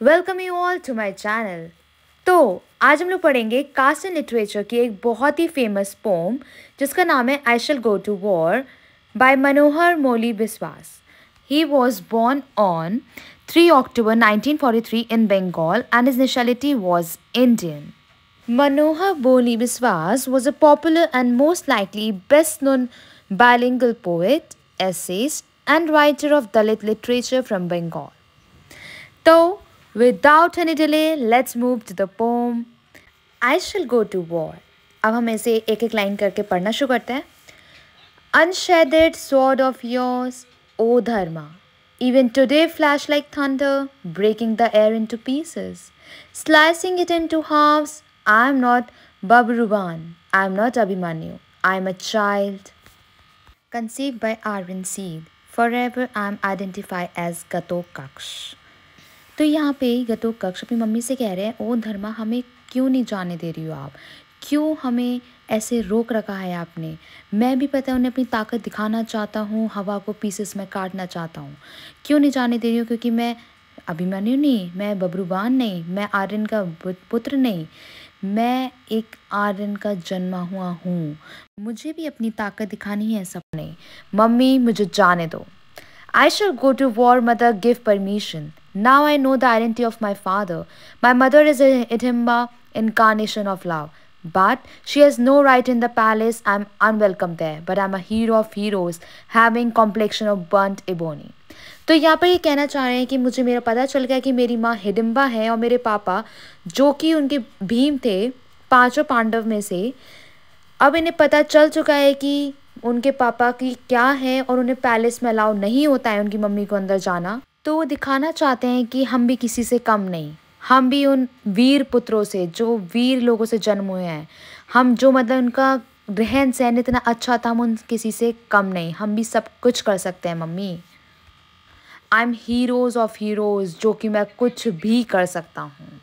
Welcome you all to my channel. तो आज हम लोग पढ़ेंगे कास्ट एंड लिटरेचर की एक बहुत ही फेमस पोम जिसका नाम है I shall go to war by Manohar Mouli Biswas. He was born on 3 October 1943 in Bengal and his nationality was Indian. Manohar Boli Biswas was a popular and most likely best known bilingual poet, essayist, and writer of Dalit literature from Bengal. So, without any delay, let's move to the poem I shall go to war. अब हम ऐसे एक एक line करके पढ़ना शुरू करते हैं. Unsheathed sword of yours, O Dharma, even today flash like thunder, breaking the air into pieces, slicing it into halves. I am not Babruban, I am not Abhimanyu, I am a child. Conceived by Arvind Seed, forever I am identified as Gatokaksh. तो यहाँ पे घटोत्कच अपनी mummy से कह रहे हैं, ओ धर्मा हमें क्यों नहीं जाने दे रही हो आप, क्यों हमें ऐसे रोक रखा है आपने. मैं भी पता है उन्हें अपनी ताकत दिखाना चाहता हूँ, हवा को पीसेस में काटना चाहता हूँ. क्यों नहीं जाने दे रही हो? क्योंकि मैं अभिमन्यु नहीं, मैं बब्रुबान नहीं, मैं आर्यन का पुत्र नहीं, मैं एक आर्यन का जन्मा हुआ हूँ. मुझे भी अपनी ताकत दिखानी है सबने. मम्मी मुझे जाने दो. I shall go to war, mother, give permission. Now I know the identity of my father. My mother is a Hidimba incarnation of love. But she has no right in the palace. I'm unwelcome there. But I'm a hero of heroes, having complexion of burnt ebony. तो यहाँ पर ये कहना चाह रहे हैं कि मुझे मेरा पता चल गया कि मेरी माँ हिडिम्बा है और मेरे पापा जो कि उनके भीम थे, पांचों पांडव में से, अब इन्हें पता चल चुका है कि उनके पापा की क्या है और उन्हें पैलेस में अलाउ नहीं होता है उनकी मम्मी को अंदर जाना. तो वो दिखाना चाहते हैं कि हम भी किसी से कम नहीं, हम भी उन वीर पुत्रों से, जो वीर लोगों से जन्म हुए हैं, हम जो मतलब उनका रहन सहन इतना अच्छा था, हम उन किसी से कम नहीं, हम भी सब कुछ कर सकते हैं mummy. I am heroes of heroes, जो कि मैं कुछ भी कर सकता हूँ.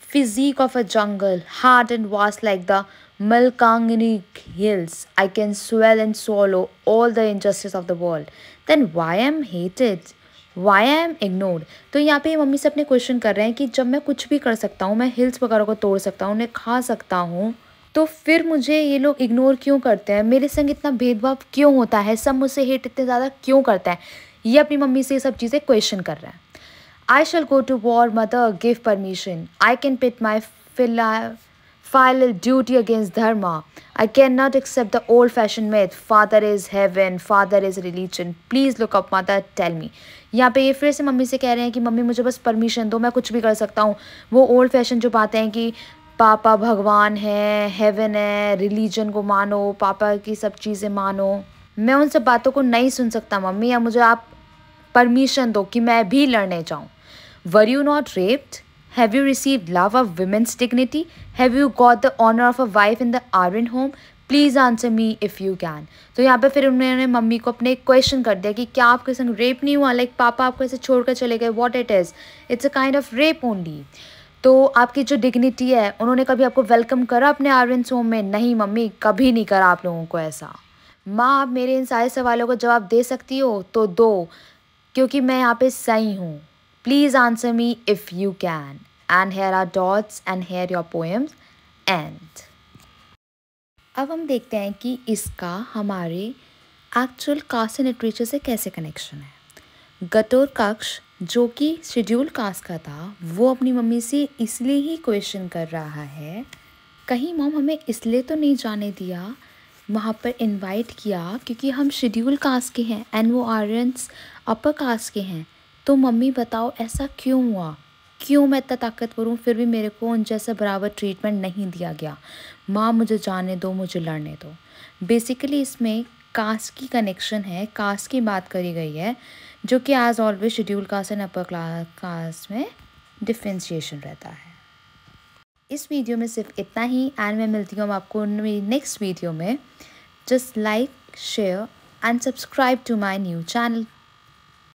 Physique of a jungle, hard and vast like the Malkangni hills, I can swell and swallow all the injustice of the world. Then why am hated? Why am ignored? तो यहाँ पे मम्मी से अपने क्वेश्चन कर रहे हैं कि जब मैं कुछ भी कर सकता हूँ, मैं हिल्स वगैरह को तोड़ सकता हूँ, उन्हें खा सकता हूँ, तो फिर मुझे ये लोग इग्नोर क्यों करते हैं, मेरे संग इतना भेदभाव क्यों होता है, सब मुझसे हेट इतने ज़्यादा क्यों करता है. ये अपनी मम्मी से ये सब चीज़ें क्वेश्चन कर रहे हैं. I shall go to war, mother, give permission. I can pit my filial duty against dharma. I cannot accept the old-fashioned myth, father is heaven, father is religion. Please look up, mother, tell me. यहाँ पे ये फिर से mummy से कह रहे हैं कि मम्मी मुझे बस परमिशन दो, मैं कुछ भी कर सकता हूँ. वो ओल्ड फैशन जो बातें हैं कि पापा भगवान है, हेवन है, रिलीजन को मानो, पापा की सब चीज़ें मानो, मैं उन सब बातों को नहीं सुन सकता मम्मी, या मुझे आप परमिशन दो कि मैं भी लड़ने जाऊँ. Were you not raped? Have you received love of women's dignity? Have you got the honor of a wife in the Aryan home? Please answer me if you can. तो यहाँ पे फिर उन्होंने मम्मी को अपने क्वेश्चन कर दिया कि क्या आपके संग रेप नहीं हुआ, लाइक पापा आपको ऐसे छोड़कर चले गए, what it is, it's a kind of rape only. तो आपकी जो डिग्निटी है, उन्होंने कभी आपको वेलकम करा अपने आर्यन होम में? नहीं मम्मी, कभी नहीं करा आप लोगों को ऐसा. माँ, आप मेरे इन सारे सवालों का जवाब दे सकती हो तो दो, क्योंकि मैं यहाँ पे सही हूँ. Please answer me if you can. And here are dots and here your poems end. अब हम देखते हैं कि इसका हमारे एक्चुअल कास्ट एंड लिटरेचर से कैसे कनेक्शन है. घटोत्कच जो कि शेड्यूल कास्ट का था, वो अपनी मम्मी से इसलिए ही क्वेश्चन कर रहा है, कहीं मॉम हमें इसलिए तो नहीं जाने दिया, वहाँ पर इनवाइट किया क्योंकि हम शेड्यूल कास्ट के हैं एंड वो आर्यंस अपर कास्ट के हैं. तो मम्मी बताओ ऐसा क्यों हुआ, क्यों मैं इतना ताकतवर हूँ फिर भी मेरे को उन जैसा बराबर ट्रीटमेंट नहीं दिया गया. माँ मुझे जाने दो, मुझे लड़ने दो. बेसिकली इसमें कास्ट की कनेक्शन है, कास्ट की बात करी गई है, जो कि as always schedule caste and upper caste में डिफ्रेंशिएशन रहता है. इस वीडियो में सिर्फ इतना ही एंड मैं मिलती हूँ आपको मेरी नेक्स्ट वीडियो में. Just like, share and subscribe to my new channel.